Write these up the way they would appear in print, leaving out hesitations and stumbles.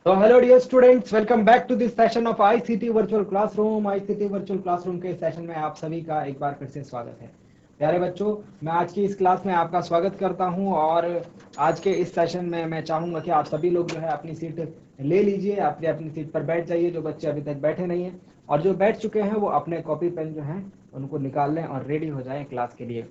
तो hello dear students, welcome back to this session of ICT virtual classroom. ICT virtual classroom के session में आप सभी का एक बार फिर से स्वागत है। प्यारे बच्चों, मैं आज की इस क्लास में आपका स्वागत करता हूं और आज के इस सेशन में मैं चाहूंगा कि आप सभी लोग जो है अपनी सीट ले लीजिए, अपनी अपनी सीट पर बैठ जाइए। जो बच्चे अभी तक बैठे नहीं हैं और जो बैठ चुके हैं वो अपने कॉपी पेन जो है उनको निकाल लें और रेडी हो जाएं क्लास के लिए।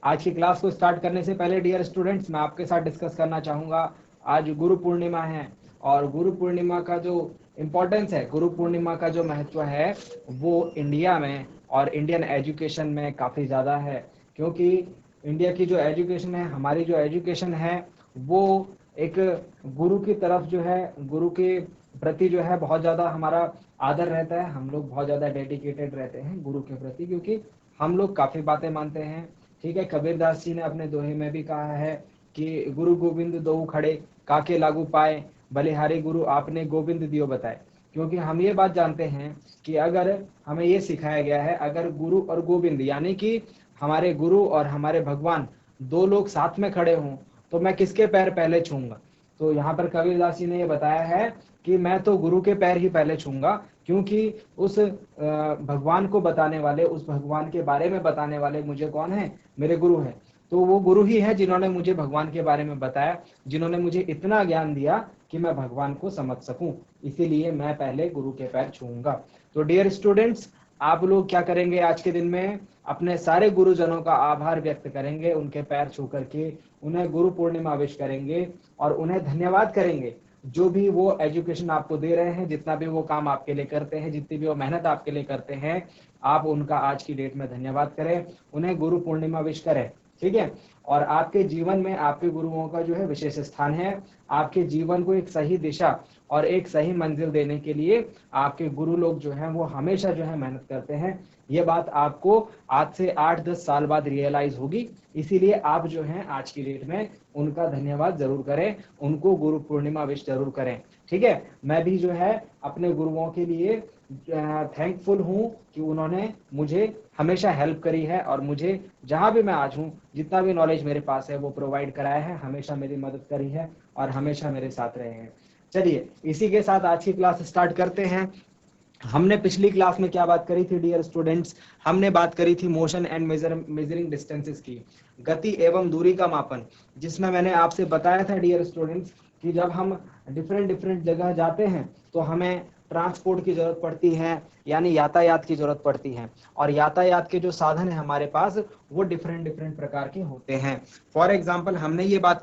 आज की क्लास को स्टार्ट करने से पहले डियर स्टूडेंट्स, मैं आपके साथ डिस्कस करना चाहूंगा। आज गुरु पूर्णिमा है और गुरु पूर्णिमा का जो इम्पोर्टेंस है, गुरु पूर्णिमा का जो महत्व है वो इंडिया में और इंडियन एजुकेशन में काफ़ी ज़्यादा है। क्योंकि इंडिया की जो एजुकेशन है, हमारी जो एजुकेशन है वो एक गुरु की तरफ जो है, गुरु के प्रति जो है बहुत ज़्यादा हमारा आदर रहता है। हम लोग बहुत ज़्यादा डेडिकेटेड रहते हैं गुरु के प्रति, क्योंकि हम लोग काफ़ी बातें मानते हैं। ठीक है, कबीरदास जी ने अपने दोहे में भी कहा है कि गुरु गोविंद दोऊ खड़े, काके लागू पाए, बलिहारी गुरु आपने गोविंद दियो बताए। क्योंकि हम ये बात जानते हैं कि अगर हमें ये सिखाया गया है, अगर गुरु और गोविंद यानी कि हमारे गुरु और हमारे भगवान दो लोग साथ में खड़े हों तो मैं किसके पैर पहले छूंगा। तो यहाँ पर कबीरदास जी ने ये बताया है कि मैं तो गुरु के पैर ही पहले छूंगा, क्योंकि उस भगवान को बताने वाले, उस भगवान के बारे में बताने वाले मुझे कौन है, मेरे गुरु हैं। तो वो गुरु ही है जिन्होंने मुझे भगवान के बारे में बताया, जिन्होंने मुझे इतना ज्ञान दिया कि मैं भगवान को समझ सकूं। इसीलिए मैं पहले गुरु के पैर छूंगा। तो डियर स्टूडेंट्स, आप लोग क्या करेंगे आज के दिन में, अपने सारे गुरुजनों का आभार व्यक्त करेंगे, उनके पैर छू करके उन्हें गुरु पूर्णिमा विश करेंगे और उन्हें धन्यवाद करेंगे। जो भी वो एजुकेशन आपको दे रहे हैं, जितना भी वो काम आपके लिए करते हैं, जितनी भी वो मेहनत आपके लिए करते हैं, आप उनका आज की डेट में धन्यवाद करें, उन्हें गुरु पूर्णिमा विश करें। ठीक है, और आपके जीवन में आपके गुरुओं का जो है विशेष स्थान है। आपके जीवन को एक सही दिशा और एक सही मंजिल देने के लिए आपके गुरु लोग जो हैं वो हमेशा जो है मेहनत करते हैं। ये बात आपको आज से 8-10 साल बाद रियलाइज होगी। इसीलिए आप जो हैं आज की डेट में उनका धन्यवाद जरूर करें, उनको गुरु पूर्णिमा विश जरूर करें। ठीक है, मैं भी जो है अपने गुरुओं के लिए थैंकफुल हूँ कि उन्होंने मुझे हमेशा हेल्प करी है और मुझे जहाँ भी मैं आज हूँ, जितना भी नॉलेज मेरे पास है वो प्रोवाइड कराया है, हमेशा मेरी मदद करी है और हमेशा मेरे साथ रहे हैं। चलिए, इसी के साथ आज की क्लास स्टार्ट करते हैं। हमने पिछली क्लास में क्या बात करी थी डियर स्टूडेंट्स, हमने बात करी थी मोशन एंड मेजरिंग डिस्टेंसेस की, गति एवं दूरी का मापन, जिसमें मैंने आपसे बताया था डियर स्टूडेंट्स कि जब हम डिफरेंट डिफरेंट जगह जाते हैं तो हमें ट्रांसपोर्ट की जरूरत पड़ती है, यानी यातायात की जरूरत पड़ती है। और यातायात के जो साधन है हमारे पास वो डिफरेंट डिफरेंट प्रकार के होते हैं। फॉर एग्जाम्पल हमने ये बात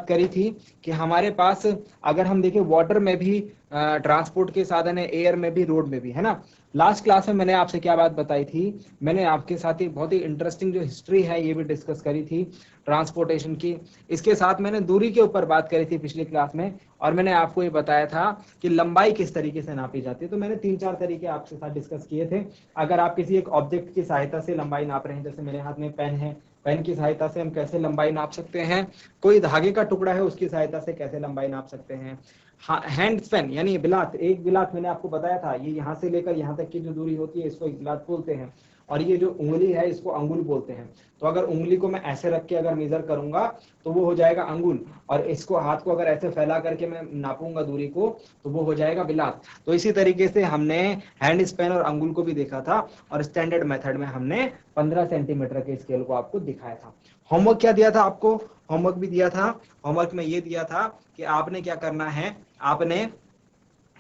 करी थी कि हमारे पास अगर हम देखें वाटर में भी ट्रांसपोर्ट के साधन है, एयर में भी, रोड में भी, है ना। लास्ट क्लास में मैंने आपसे क्या बात बताई थी, मैंने आपके साथ ही बहुत ही इंटरेस्टिंग जो हिस्ट्री है ये भी डिस्कस करी थी ट्रांसपोर्टेशन की। इसके साथ मैंने दूरी के ऊपर बात करी थी पिछली क्लास में, और मैंने आपको ये बताया था कि लंबाई किस तरीके से नापी जाती है। तो मैंने 3-4 तरीके आपके साथ डिस्कस किए थे। अगर आप किसी एक ऑब्जेक्ट की सहायता से लंबाई नाप रहे हैं, जैसे मेरे हाथ में पेन है, पेन की सहायता से हम कैसे लंबाई नाप सकते हैं, कोई धागे का टुकड़ा है उसकी सहायता से कैसे लंबाई नाप सकते हैं। हैंड स्पेन यानी बिलात, एक बिलात मैंने आपको बताया था, ये यहाँ से लेकर यहाँ तक की जो दूरी होती है इसको एक बिलात बोलते हैं, और ये जो उंगली है इसको अंगुल बोलते हैं। तो अगर उंगली को मैं ऐसे रख के अगर मेजर करूंगा तो वो हो जाएगा अंगुल, और इसको हाथ को अगर ऐसे फैला करके मैं नापूंगा दूरी को तो वो हो जाएगा बिलात। तो इसी तरीके से हमने हैंड स्पेन और अंगुल को भी देखा था, और स्टैंडर्ड मेथड में हमने 15 सेंटीमीटर के स्केल को आपको दिखाया था। होमवर्क क्या दिया था आपको, होमवर्क भी दिया था। होमवर्क में ये दिया था कि आपने क्या करना है, आपने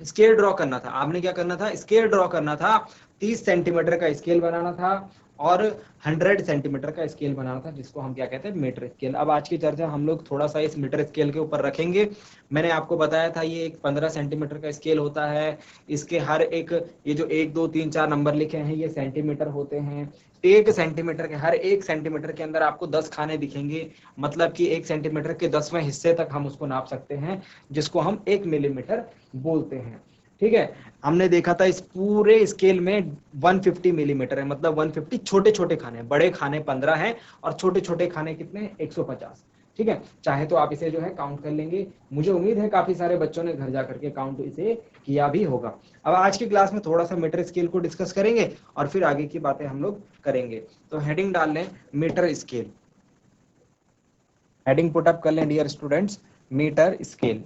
स्केल ड्रॉ करना था। आपने क्या करना था, स्केल ड्रॉ करना था, 30 सेंटीमीटर का स्केल बनाना था और 100 सेंटीमीटर का स्केल बनाना था, जिसको हम क्या कहते हैं, मीटर स्केल। अब आज की चर्चा हम लोग थोड़ा सा इस मीटर स्केल के ऊपर रखेंगे। मैंने आपको बताया था ये एक 15 सेंटीमीटर का स्केल होता है। इसके हर एक, ये जो 1 2 3 4 नंबर लिखे हैं ये सेंटीमीटर होते हैं। 1 सेंटीमीटर के, हर 1 सेंटीमीटर के अंदर आपको 10 खाने दिखेंगे, मतलब कि 1 सेंटीमीटर के 10वें हिस्से तक हम उसको नाप सकते हैं, जिसको हम 1 मिलीमीटर बोलते हैं। ठीक है, हमने देखा था इस पूरे स्केल में 150 मिलीमीटर है, मतलब 150 छोटे छोटे खाने, बड़े खाने 15 हैं और छोटे छोटे खाने कितने हैं, 150। ठीक है, चाहे तो आप इसे जो है काउंट कर लेंगे। मुझे उम्मीद है काफी सारे बच्चों ने घर जाकर के काउंट इसे किया भी होगा। अब आज की क्लास में थोड़ा सा मीटर स्केल को डिस्कस करेंगे और फिर आगे की बातें हम लोग करेंगे। तो हेडिंग डाल लें मीटर स्केल, हेडिंग पुटअप कर लें dear students, metre scale.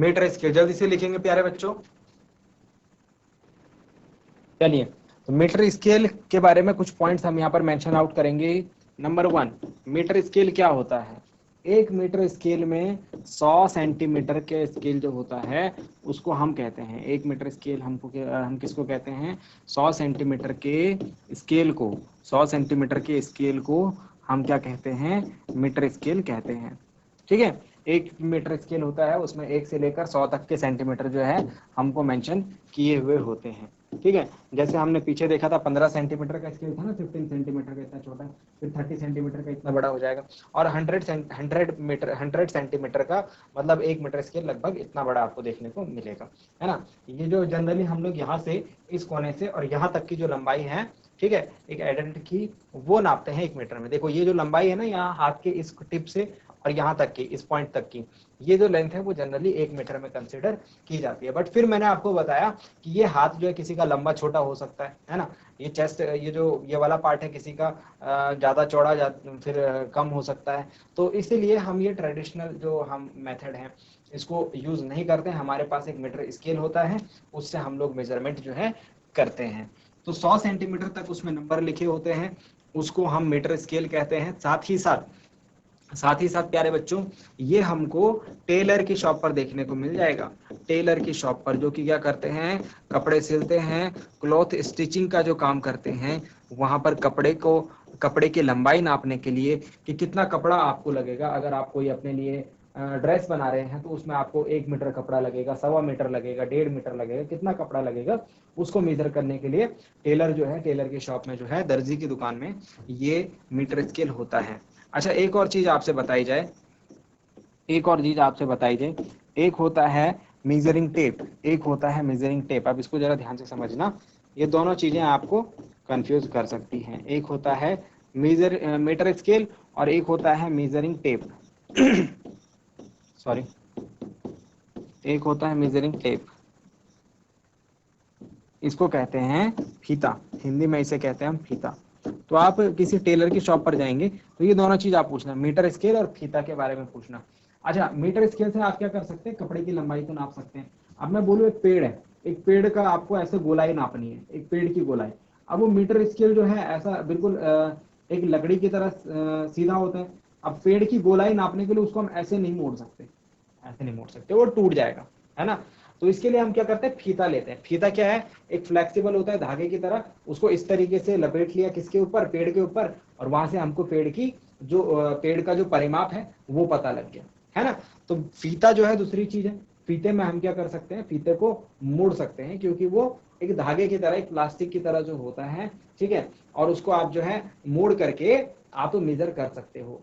Metre scale जल्दी से लिखेंगे प्यारे बच्चों। चलिए, तो मीटर स्केल के बारे में कुछ पॉइंट्स हम यहाँ पर मेंशन आउट करेंगे। नंबर 1, मीटर स्केल क्या होता है? एक मीटर स्केल में 100 सेंटीमीटर के स्केल जो होता है उसको हम कहते हैं, एक मीटर स्केल हम किसको कहते हैं? 100 सेंटीमीटर के स्केल को, 100 सेंटीमीटर के स्केल को हम क्या कहते हैं? मीटर स्केल कहते हैं। ठीक है, एक मीटर स्केल होता है, उसमें 1 से लेकर 100 तक के सेंटीमीटर जो है हमको मेंशन किए हुए होते हैं। ठीक है, जैसे हमने पीछे देखा था 15 सेंटीमीटर का स्केल था ना, 15 सेंटीमीटर का इतना छोटा, फिर 30 सेंटीमीटर का इतना बड़ा हो जाएगा, और 100 सेंटीमीटर का मतलब 1 मीटर स्केल लगभग इतना बड़ा आपको देखने को मिलेगा, है ना। ये जो जनरली हम लोग यहाँ से इस कोने से और यहाँ तक की जो लंबाई है, ठीक है, एक एडेंट की, वो नापते हैं 1 मीटर में। देखो ये जो लंबाई है ना, यहाँ हाथ के इस टिप से और यहाँ तक की, इस पॉइंट तक की, ये जो लेंथ है वो जनरली 1 मीटर में कंसिडर की जाती है। बट फिर मैंने आपको बताया कि ये हाथ जो है किसी का लंबा छोटा हो सकता है ना। ये चेस्ट, ये जो ये वाला पार्ट है किसी का ज़्यादा चौड़ा, फिर कम हो सकता है। तो इसीलिए हम ये ट्रेडिशनल जो हम मेथड है इसको यूज़ नहीं करते हैं। हमारे पास एक मीटर स्केल होता है, उससे हम लोग मेजरमेंट जो है करते हैं। तो 100 सेंटीमीटर तक उसमें नंबर लिखे होते हैं, उसको हम मीटर स्केल कहते हैं। साथ ही साथ प्यारे बच्चों, ये हमको टेलर की शॉप पर देखने को मिल जाएगा। टेलर की शॉप पर जो कि क्या करते हैं? कपड़े सिलते हैं, क्लॉथ स्टिचिंग का जो काम करते हैं, वहां पर कपड़े की लंबाई नापने के लिए कि कितना कपड़ा आपको लगेगा। अगर आप कोई अपने लिए ड्रेस बना रहे हैं तो उसमें आपको 1 मीटर कपड़ा लगेगा, 1.25 मीटर लगेगा, 1.5 मीटर लगेगा, कितना कपड़ा लगेगा उसको मेजर करने के लिए टेलर जो है, टेलर की शॉप में जो है, दर्जी की दुकान में ये मीटर स्केल होता है। अच्छा, एक और चीज आपसे बताई जाए, एक होता है मेजरिंग टेप, एक होता है मेजरिंग टेप। अब इसको जरा ध्यान से समझना, ये दोनों चीजें आपको कंफ्यूज कर सकती हैं। एक होता है मीटर स्केल और एक होता है मेजरिंग टेप। सॉरी, एक होता है मेजरिंग टेप, इसको कहते हैं फीता, हिंदी में इसे कहते हैं हम फीता। तो आप किसी टेलर की शॉप पर जाएंगे तो ये दोनों चीज आप पूछना, मीटर स्केल और फीता के बारे में पूछना। अच्छा, मीटर स्केल से आप क्या कर सकते हैं? कपड़े की लंबाई को नाप सकते हैं। अब मैं बोलूँ एक पेड़ है, एक पेड़ का आपको ऐसे गोलाई नापनी है, एक पेड़ की गोलाई। अब वो मीटर स्केल जो है ऐसा बिल्कुल एक लकड़ी की तरह सीधा होता है। अब पेड़ की गोलाई नापने के लिए उसको हम ऐसे नहीं मोड़ सकते, ऐसे नहीं मोड़ सकते, वो टूट जाएगा, है ना। तो इसके लिए हम क्या करते हैं? फीता लेते हैं। फीता क्या है? एक फ्लेक्सिबल होता है धागे की तरह, उसको इस तरीके से लपेट लिया किसके ऊपर? पेड़ के ऊपर, और वहां से हमको पेड़ का जो परिमाप है वो पता लग गया, है ना। तो फीता जो है दूसरी चीज है। फीते में हम क्या कर सकते हैं? फीते को मोड़ सकते हैं, क्योंकि वो एक धागे की तरह, एक प्लास्टिक की तरह जो होता है, ठीक है, और उसको आप जो है मोड़ करके आप मेजर कर सकते हो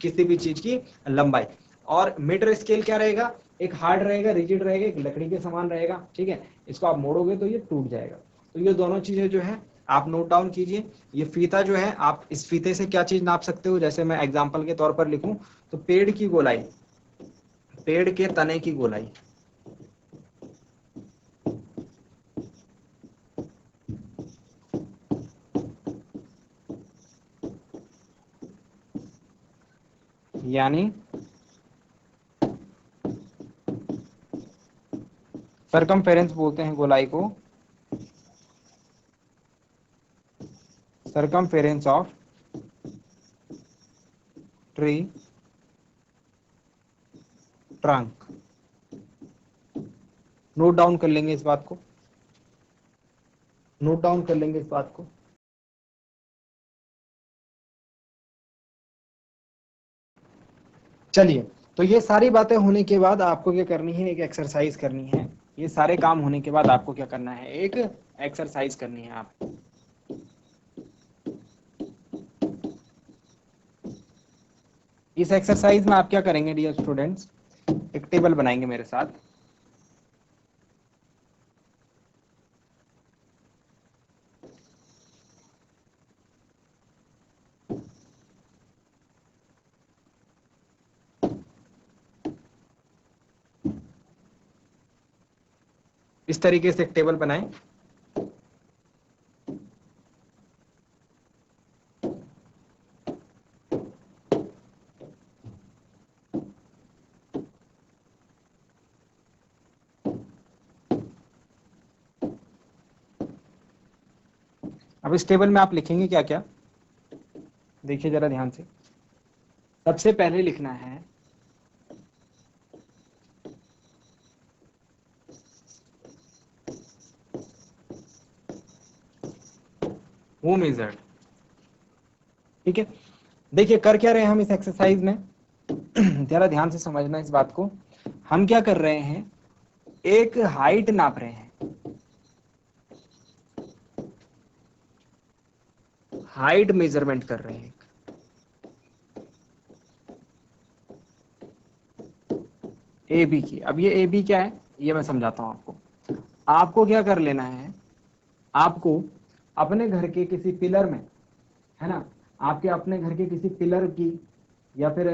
किसी भी चीज की लंबाई। और मीटर स्केल क्या रहेगा? एक हार्ड रहेगा, रिजिड रहेगा, एक लकड़ी के समान रहेगा, ठीक है। इसको आप मोड़ोगे तो ये टूट जाएगा। तो ये दोनों चीजें जो है आप नोट डाउन कीजिए। ये फीता जो है, आप इस फीते से क्या चीज नाप सकते हो? जैसे मैं एग्जांपल के तौर पर लिखूं तो पेड़ की गोलाई, पेड़ के तने की गोलाई, यानी सरकमफेरेंस बोलते हैं गोलाई को, circumference of tree trunk. Note down कर लेंगे इस बात को, नोट डाउन कर लेंगे इस बात को। चलिए, तो ये सारी बातें होने के बाद आपको क्या करनी है? एक एक्सरसाइज करनी है। ये सारे काम होने के बाद आपको क्या करना है? एक एक्सरसाइज करनी है आपको। इस एक्सरसाइज में आप क्या करेंगे डियर स्टूडेंट्स? एक टेबल बनाएंगे मेरे साथ। इस तरीके से एक टेबल बनाएं। अब इस टेबल में आप लिखेंगे क्या क्या, देखिए जरा ध्यान से। सबसे पहले लिखना है हु मेजर्ड। ठीक है, देखिए कर क्या रहे हैं हम इस एक्सरसाइज में, जरा ध्यान से समझना इस बात को। हम क्या कर रहे हैं, एक हाइट नाप रहे हैं, हाइट मेजरमेंट कर रहे हैं ए बी की। अब ये ए बी क्या है ये मैं समझाता हूं आपको। आपको क्या कर लेना है, आपको अपने घर के किसी पिलर में, है ना, आपके अपने घर के किसी पिलर की, या फिर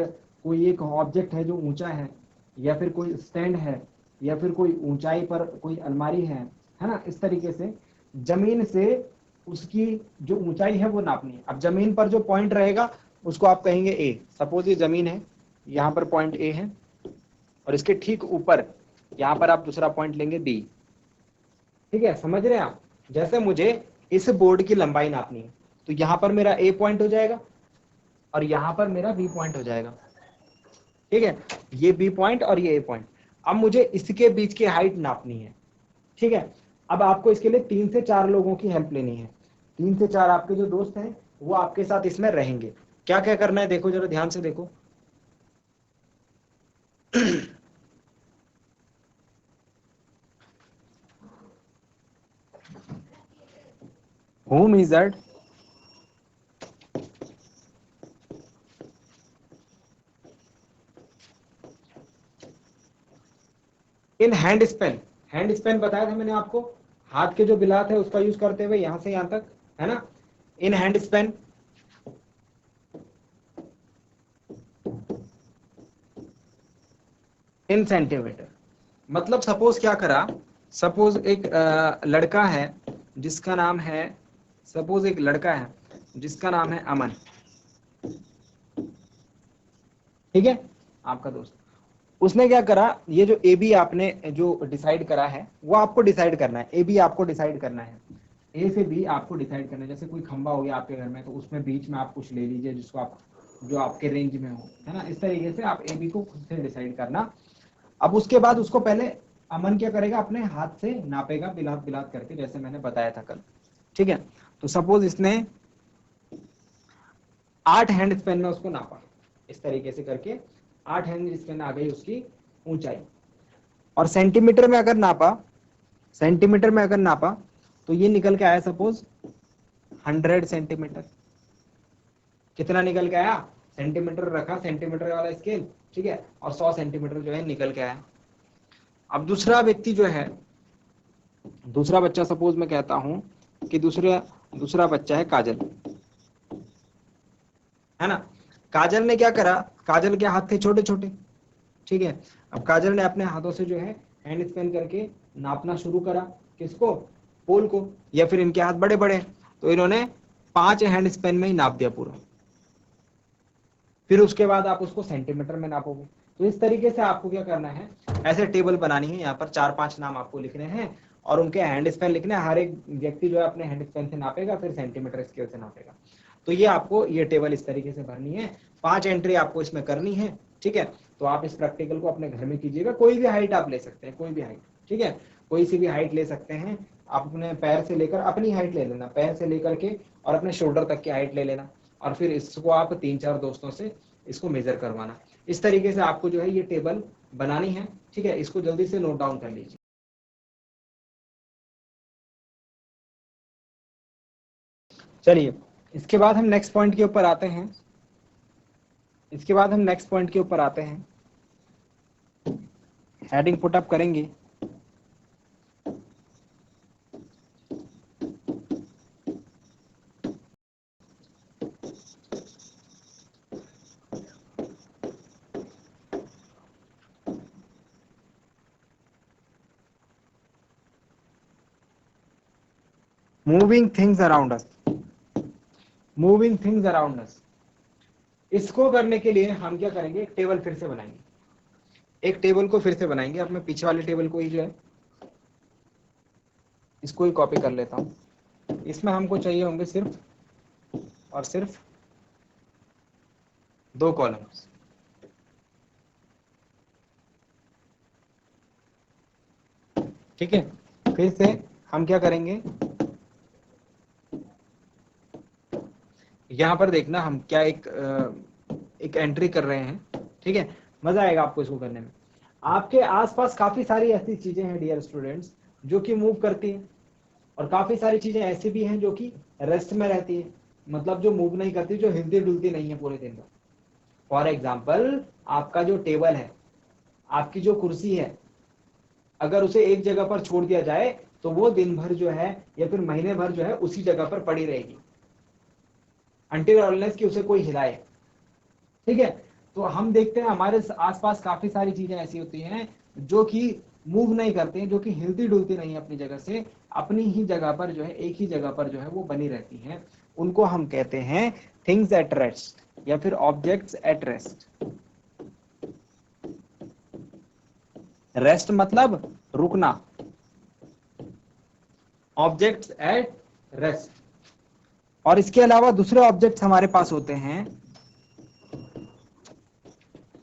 कोई एक ऑब्जेक्ट है जो ऊंचा है, या फिर कोई स्टैंड है, या फिर कोई ऊंचाई पर कोई अलमारी है ना, इस तरीके से जमीन से उसकी जो ऊंचाई है वो नापनी है। अब जमीन पर जो पॉइंट रहेगा उसको आप कहेंगे ए। सपोज ये जमीन है, यहाँ पर पॉइंट ए है, और इसके ठीक ऊपर यहाँ पर आप दूसरा पॉइंट लेंगे बी। ठीक है, समझ रहे हैं आप। जैसे मुझे इस बोर्ड की लंबाई नापनी है, तो यहाँ पर मेरा ए पॉइंट हो जाएगा और यहाँ पर मेरा बी पॉइंट हो जाएगा। ठीक है, ये बी पॉइंट और ये ए पॉइंट। अब मुझे इसके बीच की हाइट नापनी है। ठीक है, अब आपको इसके लिए 3 से 4 लोगों की हेल्प लेनी है। 3 से 4 आपके जो दोस्त हैं वो आपके साथ इसमें रहेंगे। क्या क्या करना है देखो जरा ध्यान से देखो। Who measured in hand Spain. Hand Spain बताया था मैंने आपको, हाथ के जो बिलात है उसका यूज करते हुए यहां से यहां तक, है ना। In hand Spain, in centimetre. मतलब सपोज क्या करा, सपोज एक लड़का है जिसका नाम है, सपोज एक लड़का है जिसका नाम है अमन। ठीक है, आपका दोस्त, उसने क्या करा, ये जो ए बी आपने जो डिसाइड करा है वो आपको डिसाइड करना है। ए बी आपको डिसाइड करना है, ए से बी आपको डिसाइड करना है। जैसे कोई खंबा हो गया आपके घर में, तो उसमें बीच में आप कुछ ले लीजिए जिसको आप, जो आपके रेंज में हो, है ना। इस तरीके से आप ए बी को खुद से डिसाइड करना। अब उसके बाद उसको पहले अमन क्या करेगा, अपने हाथ से नापेगा बिलात बिलात करके, जैसे मैंने बताया था कल। ठीक है, तो सपोज इसने 8 हैंड स्पेन में उसको नापा, इस तरीके से करके 8 हैंड स्पेन आ गई उसकी ऊंचाई। और सेंटीमीटर में अगर नापा, सेंटीमीटर में अगर नापा तो ये निकल के आया सपोज 100 सेंटीमीटर। कितना निकल के आया, सेंटीमीटर रखा, सेंटीमीटर वाला स्केल, ठीक है, और 100 सेंटीमीटर जो है निकल के आया। अब दूसरा व्यक्ति जो है, दूसरा बच्चा, सपोज मैं कहता हूं कि दूसरा दूसरा बच्चा है काजल, है ना। काजल ने क्या करा, काजल के हाथ थे छोटे छोटे। ठीक है, अब काजल ने अपने हाथों से जो है हैंड स्पेन करके नापना शुरू करा, किसको, पोल को। या फिर इनके हाथ बड़े बड़े हैं, तो इन्होंने 5 हैंड स्पेन में ही नाप दिया पूरा। फिर उसके बाद आप उसको सेंटीमीटर में नापोगे। तो इस तरीके से आपको क्या करना है, ऐसे टेबल बनानी है। यहाँ पर 4-5 नाम आपको लिखने हैं और उनके हैंड स्पेन लिखने हैं। हर एक व्यक्ति जो है अपने हैंड स्पेन से नापेगा, फिर सेंटीमीटर स्केल से नापेगा। तो ये आपको ये टेबल इस तरीके से भरनी है। 5 एंट्री आपको इसमें करनी है। ठीक है, तो आप इस प्रैक्टिकल को अपने घर में कीजिएगा। कोई भी हाइट आप ले सकते हैं, कोई भी हाइट। ठीक है, कोई सी भी हाइट ले सकते हैं आप। अपने पैर से लेकर अपनी हाइट ले लेना, पैर से लेकर के और अपने शोल्डर तक की हाइट ले लेना, और फिर इसको आप 3-4 दोस्तों से इसको मेजर करवाना। इस तरीके से आपको जो है ये टेबल बनानी है। ठीक है, इसको जल्दी से नोट डाउन कर लीजिए। चलिए, इसके बाद हम नेक्स्ट पॉइंट के ऊपर आते हैं। इसके बाद हम नेक्स्ट पॉइंट के ऊपर आते हैं, हेडिंग पुट अप करेंगे। Moving things around us, moving things around us. इसको करने के लिए हम क्या करेंगे, एक टेबल फिर से बनाएंगे। एक टेबल को फिर से बनाएंगे। अब मैं पीछे वाले टेबल को ही जो है इसको ही कॉपी कर लेता हूं। इसमें हमको चाहिए होंगे सिर्फ और सिर्फ 2 कॉलम्स। ठीक है, फिर से हम क्या करेंगे, यहां पर देखना हम क्या एक एंट्री कर रहे हैं। ठीक है, मजा आएगा आपको इसको करने में। आपके आसपास काफी सारी ऐसी चीजें हैं डियर स्टूडेंट्स जो कि मूव करती हैं, और काफी सारी चीजें ऐसी भी हैं जो कि रेस्ट में रहती है, मतलब जो मूव नहीं करती, जो हिलती डुलती नहीं है पूरे दिन में। फॉर एग्जाम्पल, आपका जो टेबल है, आपकी जो कुर्सी है, अगर उसे एक जगह पर छोड़ दिया जाए तो वो दिन भर जो है या फिर महीने भर जो है उसी जगह पर पड़ी रहेगी, अनटिल अनलेस कि उसे कोई हिलाए। ठीक है, तो हम देखते हैं हमारे आसपास काफी सारी चीजें ऐसी होती हैं जो कि मूव नहीं करती हैं, जो कि हिलती डुलती नहीं है अपनी जगह से, अपनी ही जगह पर जो है, एक ही जगह पर जो है वो बनी रहती हैं। उनको हम कहते हैं थिंग्स एट रेस्ट या फिर ऑब्जेक्ट्स एट रेस्ट। रेस्ट मतलब रुकना, ऑब्जेक्ट्स एट रेस्ट। और इसके अलावा दूसरे ऑब्जेक्ट्स हमारे पास होते हैं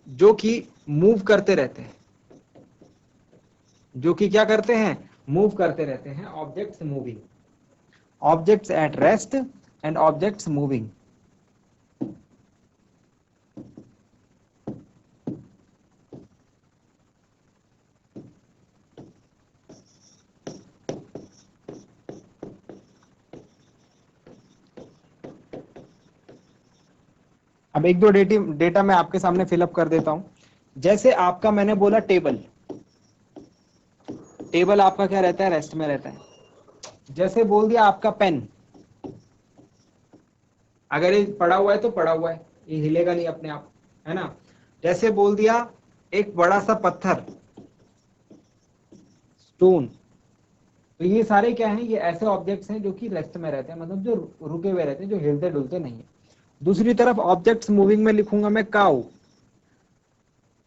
जो कि मूव करते रहते हैं, जो कि क्या करते हैं, मूव करते रहते हैं। Objects moving, objects at rest and objects moving. अब एक दो डेटा मैं आपके सामने फिलअप कर देता हूं। जैसे आपका मैंने बोला टेबल, टेबल आपका क्या रहता है, रेस्ट में रहता है। जैसे बोल दिया आपका पेन, अगर ये पड़ा हुआ है तो पड़ा हुआ है, ये हिलेगा नहीं अपने आप, है ना। जैसे बोल दिया एक बड़ा सा पत्थर, स्टोन, तो ये सारे क्या हैं, ये ऐसे ऑब्जेक्ट्स हैं जो कि रेस्ट में रहते हैं, मतलब जो रुके हुए रहते हैं, जो हिलते डुलते नहीं है। दूसरी तरफ ऑब्जेक्ट्स मूविंग में लिखूंगा मैं काऊ,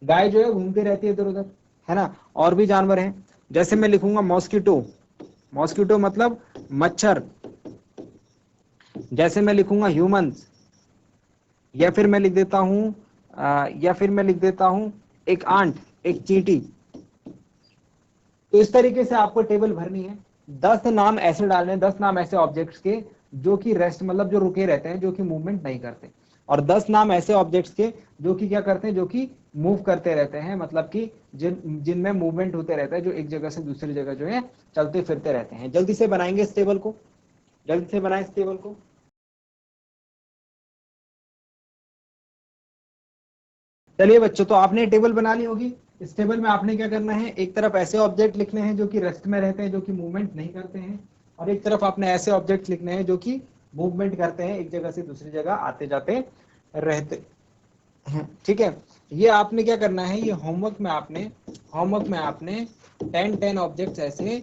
गाय जो है घूमती रहती है इधर उधर, है ना। और भी जानवर हैं, जैसे मैं लिखूंगा मॉस्किटो, मॉस्किटो मतलब मच्छर। जैसे मैं लिखूंगा ह्यूमंस, या फिर मैं लिख देता हूं या फिर मैं लिख देता हूं एक आंट, एक चींटी। तो इस तरीके से आपको टेबल भरनी है। 10 नाम ऐसे डालने, 10 नाम ऐसे ऑब्जेक्ट्स के जो कि रेस्ट मतलब जो रुके रहते हैं, जो कि मूवमेंट नहीं करते, और 10 नाम ऐसे ऑब्जेक्ट्स के जो कि क्या करते हैं, जो कि मूव करते रहते हैं, मतलब कि जिनमें मूवमेंट होते रहता है, जो एक जगह से दूसरी जगह जो है चलते फिरते रहते हैं। जल्दी से बनाएंगे इस टेबल को, जल्दी से बनाए इस टेबल को। चलिए बच्चों, तो आपने टेबल बना ली होगी। इस टेबल में आपने क्या करना है, एक तरफ ऐसे ऑब्जेक्ट लिखने हैं जो कि रेस्ट में रहते हैं, जो कि मूवमेंट नहीं करते हैं, और एक तरफ आपने ऐसे ऑब्जेक्ट लिखने हैं जो कि मूवमेंट करते हैं, एक जगह से दूसरी जगह आते जाते रहते हैं। ठीक है, ये आपने क्या करना है, ये होमवर्क में आपने 10 ऑब्जेक्ट्स ऐसे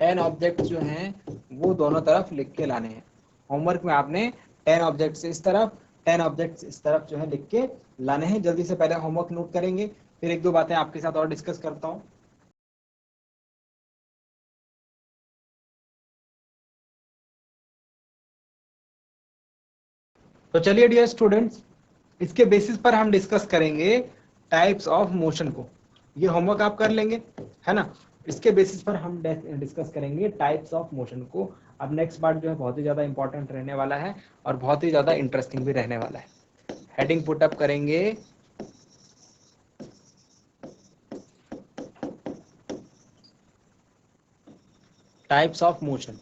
10 ऑब्जेक्ट जो हैं वो दोनों तरफ लिख के लाने हैं। होमवर्क में आपने 10 ऑब्जेक्ट्स इस तरफ, 10 ऑब्जेक्ट्स इस तरफ जो है लिख के लाने हैं। जल्दी से पहले होमवर्क नोट करेंगे, फिर एक दो बातें आपके साथ और डिस्कस करता हूं। तो चलिए डियर स्टूडेंट्स, इसके बेसिस पर हम डिस्कस करेंगे टाइप्स ऑफ मोशन को। ये होमवर्क आप कर लेंगे, है ना। इसके बेसिस पर हम डिस्कस करेंगे टाइप्स ऑफ मोशन को। अब नेक्स्ट पार्ट जो है बहुत ही ज्यादा इंपॉर्टेंट रहने वाला है और बहुत ही ज्यादा इंटरेस्टिंग भी रहने वाला है। हेडिंग पुटअप करेंगे, टाइप्स ऑफ मोशन,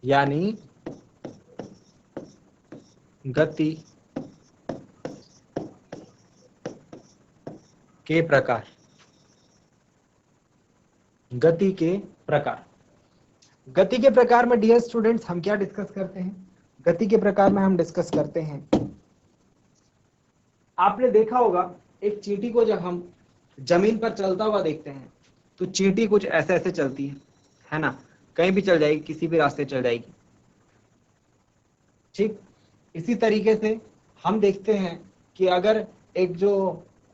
यानी गति के प्रकार, गति के प्रकार। गति के प्रकार में डियर स्टूडेंट्स हम क्या डिस्कस करते हैं, गति के प्रकार में हम डिस्कस करते हैं, आपने देखा होगा एक चींटी को जब हम जमीन पर चलता हुआ देखते हैं तो चींटी कुछ ऐसे ऐसे चलती है ना, कहीं भी चल जाएगी, किसी भी रास्ते चल जाएगी। ठीक इसी तरीके से हम देखते हैं कि अगर एक जो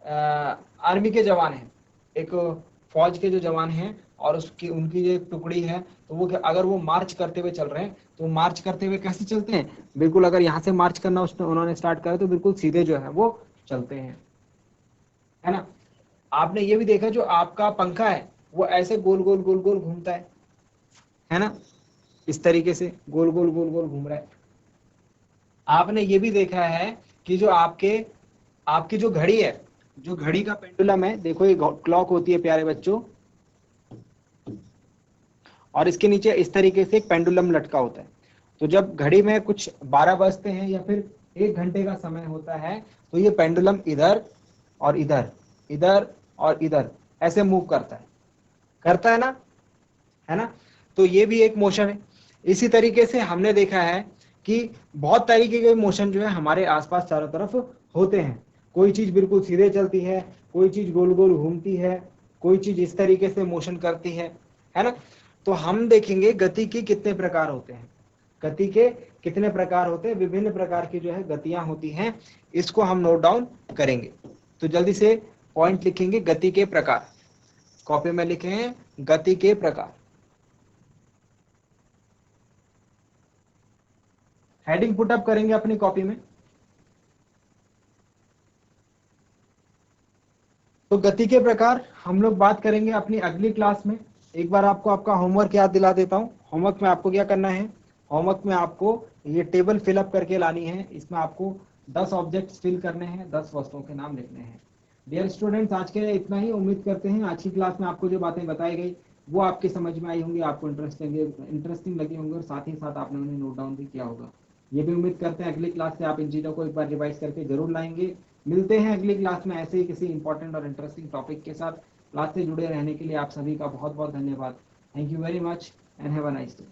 आर्मी के जवान हैं, एक फौज के जो जवान हैं और उसकी उनकी जो एक टुकड़ी है, तो वो अगर वो मार्च करते हुए चल रहे हैं तो मार्च करते हुए कैसे चलते हैं, बिल्कुल अगर यहाँ से मार्च करना उन्होंने स्टार्ट करा तो बिल्कुल सीधे जो है वो चलते हैं, है ना। आपने ये भी देखा जो आपका पंखा है वो ऐसे गोल गोल गोल गोल घूमता है ना, इस तरीके से गोल गोल गोल गोल घूम रहा है। आपने ये भी देखा है कि जो आपकी जो घड़ी है, जो घड़ी का पेंडुलम है, देखो ये क्लॉक होती है प्यारे बच्चों, और इसके नीचे इस तरीके से एक पेंडुलम लटका होता है। तो जब घड़ी में कुछ 12 बजते हैं या फिर 1 घंटे का समय होता है तो ये पेंडुलम इधर और इधर, इधर और इधर ऐसे मूव करता है ना, है ना। तो ये भी एक मोशन है। इसी तरीके से हमने देखा है कि बहुत तरीके के मोशन जो है हमारे आसपास चारों तरफ होते हैं। कोई चीज बिल्कुल सीधे चलती है, कोई चीज गोल गोल घूमती है, कोई चीज इस तरीके से मोशन करती है ना। तो हम देखेंगे गति के कितने प्रकार होते हैं, गति के कितने प्रकार होते हैं, विभिन्न प्रकार की जो है गतियां होती हैं, इसको हम नोट डाउन करेंगे। तो जल्दी से पॉइंट लिखेंगे, गति के प्रकार, कॉपी में लिखे हैं गति के प्रकार। हेडिंग पुटअप करेंगे अपनी कॉपी में। तो गति के प्रकार हम लोग बात करेंगे अपनी अगली क्लास में। एक बार आपको आपका होमवर्क याद दिला देता हूं। होमवर्क में आपको क्या करना है, होमवर्क में आपको ये टेबल फिलअप करके लानी है। इसमें आपको 10 ऑब्जेक्ट्स फिल करने हैं, 10 वस्तुओं के नाम लिखने हैं। डियर स्टूडेंट्स, आज के लिए इतना ही। उम्मीद करते हैं आज की क्लास में आपको जो बातें बताई गई वो आपकी समझ में आई होंगी, आपको इंटरेस्टिंग लगी होंगी और साथ ही साथ आपने उन्हें नोट डाउन भी किया होगा। ये भी उम्मीद करते हैं अगली क्लास से आप इन चीज़ों को एक बार रिवाइज करके जरूर लाएंगे। मिलते हैं अगली क्लास में ऐसे ही किसी इंपॉर्टेंट और इंटरेस्टिंग टॉपिक के साथ। क्लास से जुड़े रहने के लिए आप सभी का बहुत बहुत धन्यवाद। Thank you very much and have a nice day.